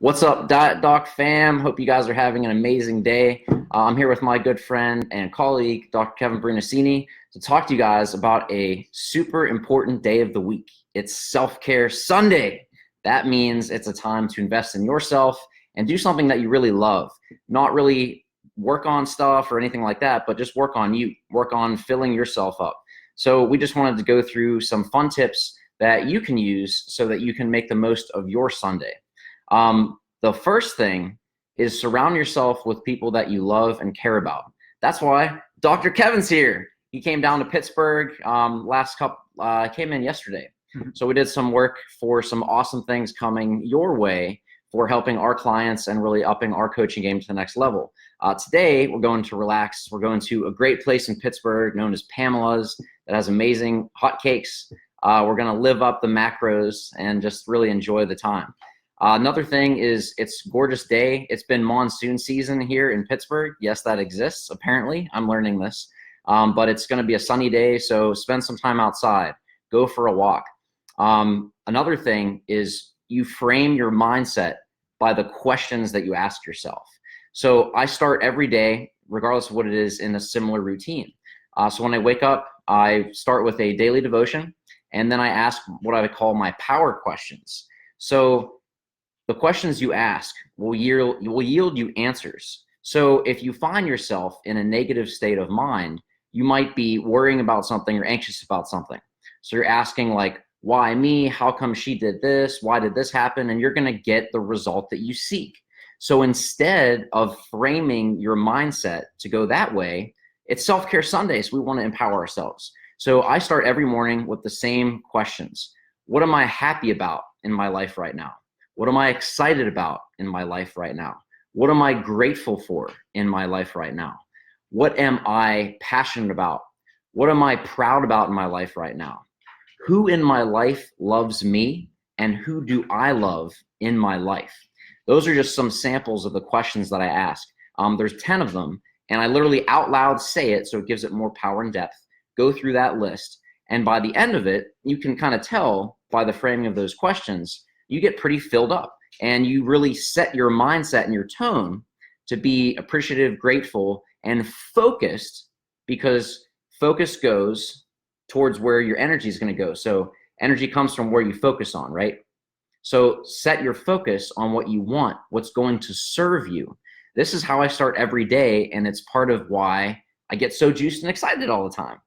What's up, Doc fam? Hope you guys are having an amazing day. I'm here with my good friend and colleague, Dr. Kevin Brunacini, to talk to you guys about a super important day of the week. It's Self-Care Sunday. That means it's a time to invest in yourself and do something that you really love. Not really work on stuff or anything like that, but just work on you, work on filling yourself up. So we just wanted to go through some fun tips that you can use so that you can make the most of your Sunday. The first thing is surround yourself with people that you love and care about. That's why Dr. Kevin's here. He came down to Pittsburgh came in yesterday. So we did some work for some awesome things coming your way for helping our clients and really upping our coaching game to the next level. Today, we're going to relax. We're going to a great place in Pittsburgh known as Pamela's that has amazing hotcakes. We're going to live up the macros and just really enjoy the time. Another thing is it's a gorgeous day. It's been monsoon season here in Pittsburgh. Yes, that exists, apparently. I'm learning this. But it's going to be a sunny day, so spend some time outside. Go for a walk. Another thing is you frame your mindset by the questions that you ask yourself. So I start every day, regardless of what it is, in a similar routine. So when I wake up, I start with a daily devotion, and then I ask what I would call my power questions. So the questions you ask will yield you answers. So if you find yourself in a negative state of mind, you might be worrying about something or anxious about something. So you're asking like, why me? How come she did this? Why did this happen? And you're going to get the result that you seek. So instead of framing your mindset to go that way, it's Self-Care Sundays. We want to empower ourselves. So I start every morning with the same questions. What am I happy about in my life right now? What am I excited about in my life right now? What am I grateful for in my life right now? What am I passionate about? What am I proud about in my life right now? Who in my life loves me, and who do I love in my life? Those are just some samples of the questions that I ask. There's 10 of them, and I literally out loud say it so it gives it more power and depth. Go through that list, and by the end of it, you can kind of tell by the framing of those questions, you get pretty filled up, and you really set your mindset and your tone to be appreciative, grateful, and focused, because focus goes towards where your energy is going to go. So energy comes from where you focus on, right? So set your focus on what you want, what's going to serve you. This is how I start every day, and it's part of why I get so juiced and excited all the time.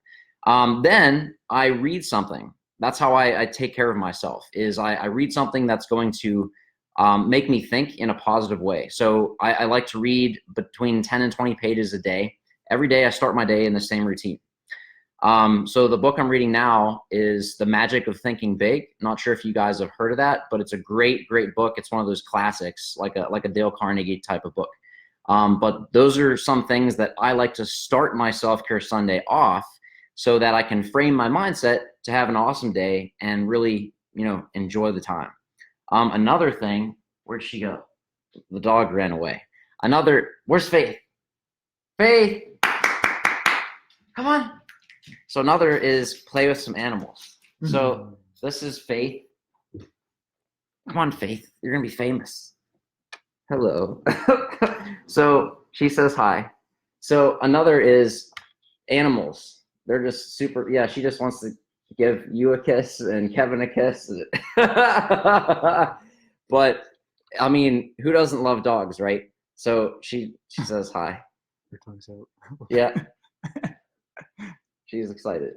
Then I read something. That's how I take care of myself, is I read something that's going to make me think in a positive way. So I like to read between 10 and 20 pages a day. Every day I start my day in the same routine. So the book I'm reading now is The Magic of Thinking Big. Not sure if you guys have heard of that, but it's a great, great book. It's one of those classics, like a Dale Carnegie type of book. But those are some things that I like to start my Self-Care Sunday off so that I can frame my mindset to have an awesome day and really, enjoy the time. Another thing, where'd she go? The dog ran away. Where's Faith? Faith, come on. So another is play with some animals. So this is Faith. Come on, Faith, you're gonna be famous. Hello. So she says hi. So another is animals. They're just super, yeah, she just wants to give you a kiss and Kevin a kiss. But I mean, who doesn't love dogs, right? So she says hi. Her tongue's out. Yeah. She's excited.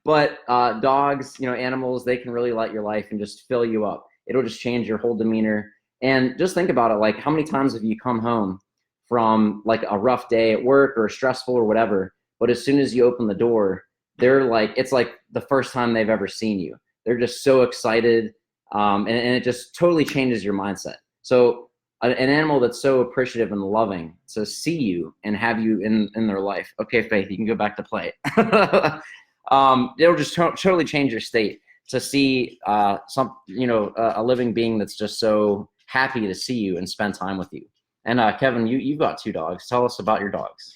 But dogs, animals, they can really light your life and just fill you up. It'll just change your whole demeanor. And just think about it, like how many times have you come home from like a rough day at work or stressful or whatever, but as soon as you open the door, they're like, it's like the first time they've ever seen you. They're just so excited, and it just totally changes your mindset. So an animal that's so appreciative and loving to see you and have you in their life. Okay, Faith, you can go back to play. It'll just totally change your state to see a living being that's just so happy to see you and spend time with you. And Kevin, you've got 2 dogs. Tell us about your dogs.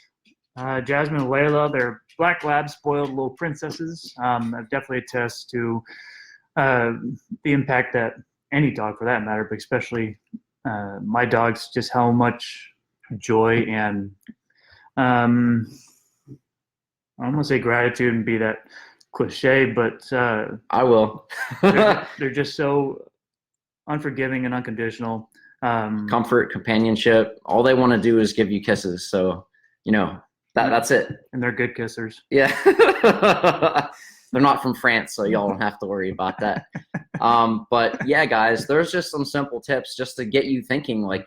Jasmine and Layla, they're black labs, spoiled little princesses. I've definitely attest to the impact that any dog for that matter, but especially my dogs, just how much joy and I don't want to say gratitude and be that cliche, but I will. they're just so unforgiving and unconditional. Comfort, companionship. All they want to do is give you kisses. So, that's it. And they're good kissers. Yeah. They're not from France, so y'all don't have to worry about that. But yeah, guys, there's just some simple tips just to get you thinking, like,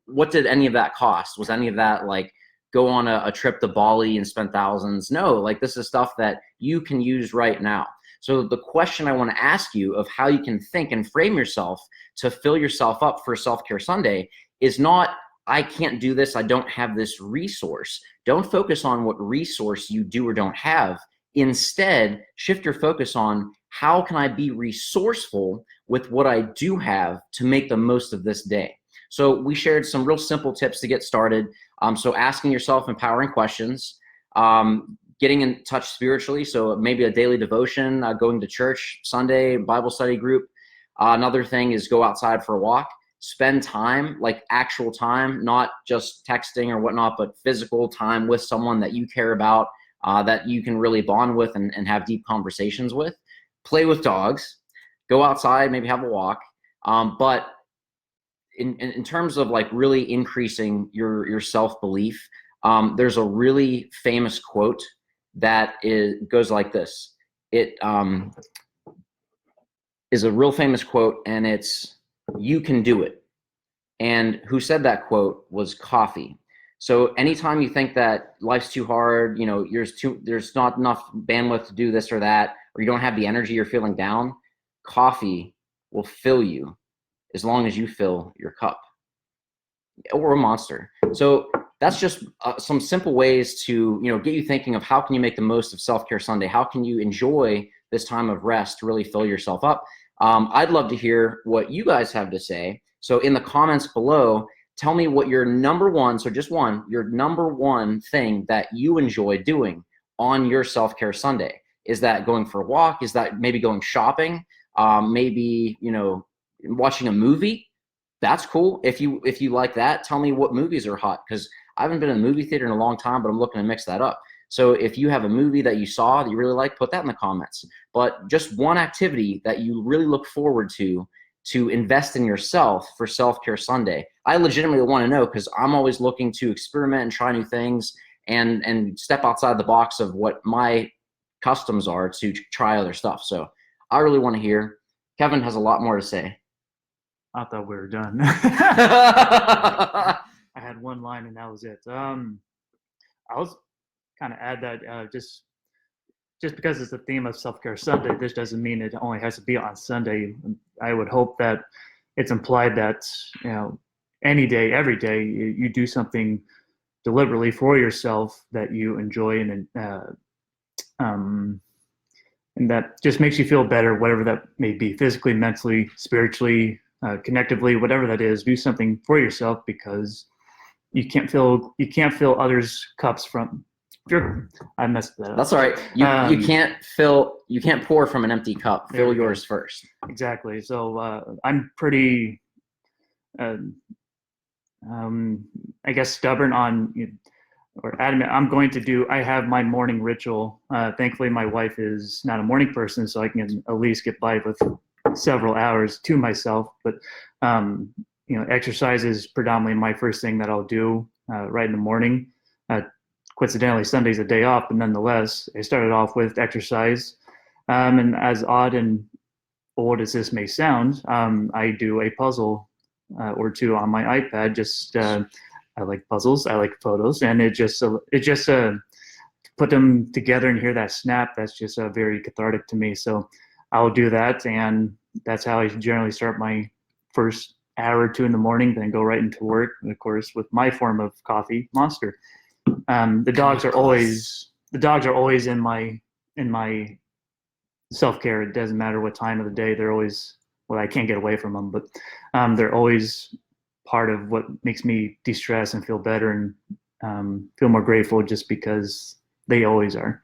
what did any of that cost? Was any of that like go on a trip to Bali and spend thousands? No, like this is stuff that you can use right now. So the question I want to ask you of how you can think and frame yourself to fill yourself up for Self-Care Sunday is not, I can't do this, I don't have this resource. Don't focus on what resource you do or don't have. Instead, shift your focus on how can I be resourceful with what I do have to make the most of this day. So we shared some real simple tips to get started. So asking yourself empowering questions, getting in touch spiritually. So maybe a daily devotion, going to church, Sunday, Bible study group. Another thing is go outside for a walk. Spend time, like actual time, not just texting or whatnot, but physical time with someone that you care about, that you can really bond with and have deep conversations with. Play with dogs. Go outside, maybe have a walk. But in terms of like really increasing your self-belief, there's a really famous quote that goes like this. It is a real famous quote, and it's, "You can do it." And who said that quote was Coffee. So anytime you think that life's too hard, there's not enough bandwidth to do this or that, or you don't have the energy, you're feeling down, coffee will fill you as long as you fill your cup, or a Monster. So that's just some simple ways to get you thinking of how can you make the most of Self-Care Sunday? How can you enjoy this time of rest to really fill yourself up? I'd love to hear what you guys have to say. So in the comments below, tell me what your number one, so just one, your number one thing that you enjoy doing on your Self-Care Sunday. Is that going for a walk? Is that maybe going shopping? Maybe, watching a movie? That's cool. If you like that, tell me what movies are hot, because I haven't been in a movie theater in a long time, but I'm looking to mix that up. So if you have a movie that you saw that you really like, put that in the comments. But just one activity that you really look forward to invest in yourself for Self-Care Sunday. I legitimately want to know, because I'm always looking to experiment and try new things and step outside the box of what my customs are to try other stuff. So I really want to hear. Kevin has a lot more to say. I thought we were done. I had one line and that was it. I was kind of add that just because it's the theme of Self-Care Sunday, this doesn't mean it only has to be on Sunday. I would hope that it's implied that any day, every day, you do something deliberately for yourself that you enjoy and that just makes you feel better, whatever that may be, physically, mentally, spiritually, connectively, whatever that is. Do something for yourself, because you can't fill others' cups from. I messed that up. That's all right. You can't pour from an empty cup. Fill yours first. Exactly. So I'm pretty, I guess, stubborn on or adamant. I have my morning ritual. Thankfully, my wife is not a morning person, so I can at least get by with several hours to myself. But exercise is predominantly my first thing that I'll do right in the morning. Coincidentally, Sunday's a day off, but nonetheless, I started off with exercise. And as odd and old as this may sound, I do a puzzle or two on my iPad. I like puzzles, I like photos, and it just put them together and hear that snap. That's just very cathartic to me. So I'll do that, and that's how I generally start my first hour or two in the morning. Then go right into work, and of course, with my form of coffee, Monster. The dogs are always in my self-care. It doesn't matter what time of the day. They're always, well, I can't get away from them, but they're always part of what makes me de-stress and feel better and feel more grateful, just because they always are.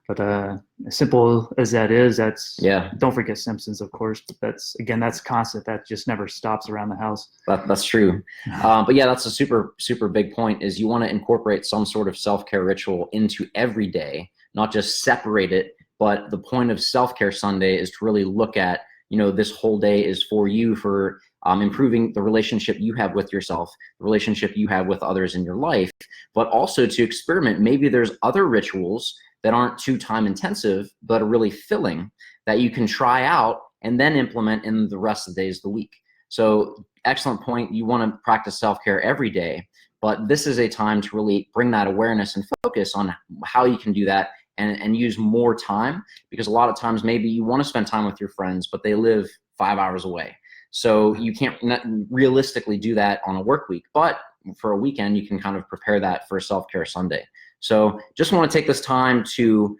But as simple as that is, Yeah. don't forget Simpsons, of course. But that's constant. That just never stops around the house. That's true. But yeah, that's a super big point is you want to incorporate some sort of self-care ritual into every day, not just separate it. But the point of self-care Sunday is to really look at, this whole day is for you, for improving the relationship you have with yourself, the relationship you have with others in your life, but also to experiment. Maybe there's other rituals that aren't too time intensive, but are really filling that you can try out and then implement in the rest of the days of the week. So excellent point. You want to practice self-care every day, but this is a time to really bring that awareness and focus on how you can do that and use more time, because a lot of times maybe you want to spend time with your friends, but they live 5 hours away. So you can't realistically do that on a work week, but for a weekend, you can kind of prepare that for a self-care Sunday. So just want to take this time to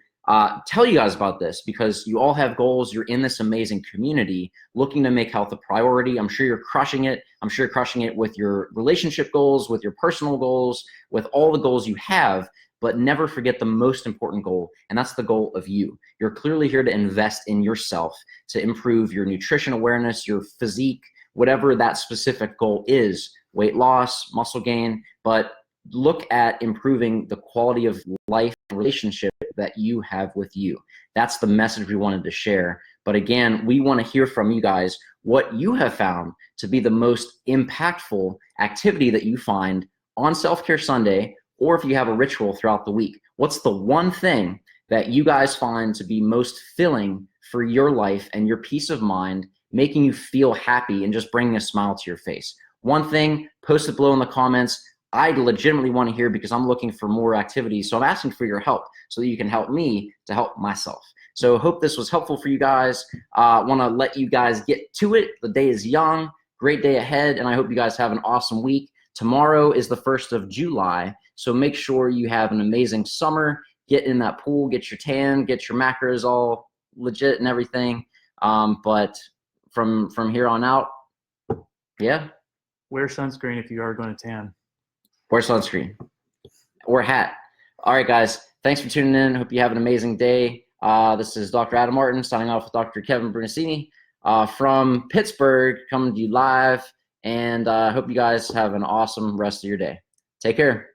tell you guys about this, because you all have goals. You're in this amazing community looking to make health a priority. I'm sure you're crushing it. I'm sure you're crushing it with your relationship goals, with your personal goals, with all the goals you have. But never forget the most important goal, and that's the goal of you. You're clearly here to invest in yourself, to improve your nutrition awareness, your physique, whatever that specific goal is, weight loss, muscle gain, but look at improving the quality of life and relationship that you have with you. That's the message we wanted to share. But again, we want to hear from you guys what you have found to be the most impactful activity that you find on Self-Care Sunday, or if you have a ritual throughout the week. What's the one thing that you guys find to be most filling for your life and your peace of mind, making you feel happy and just bringing a smile to your face? One thing, post it below in the comments. I legitimately want to hear, because I'm looking for more activities. So I'm asking for your help so that you can help me to help myself. So hope this was helpful for you guys. Want to let you guys get to it. The day is young, great day ahead, and I hope you guys have an awesome week. Tomorrow is the 1st of July, so make sure you have an amazing summer. Get in that pool, get your tan, get your macros all legit and everything. But from here on out, yeah. Wear sunscreen if you are going to tan. Wear sunscreen or hat. All right, guys. Thanks for tuning in. Hope you have an amazing day. This is Dr. Adam Martin signing off with Dr. Kevin Brunacini from Pittsburgh, coming to you live. And I hope you guys have an awesome rest of your day. Take care.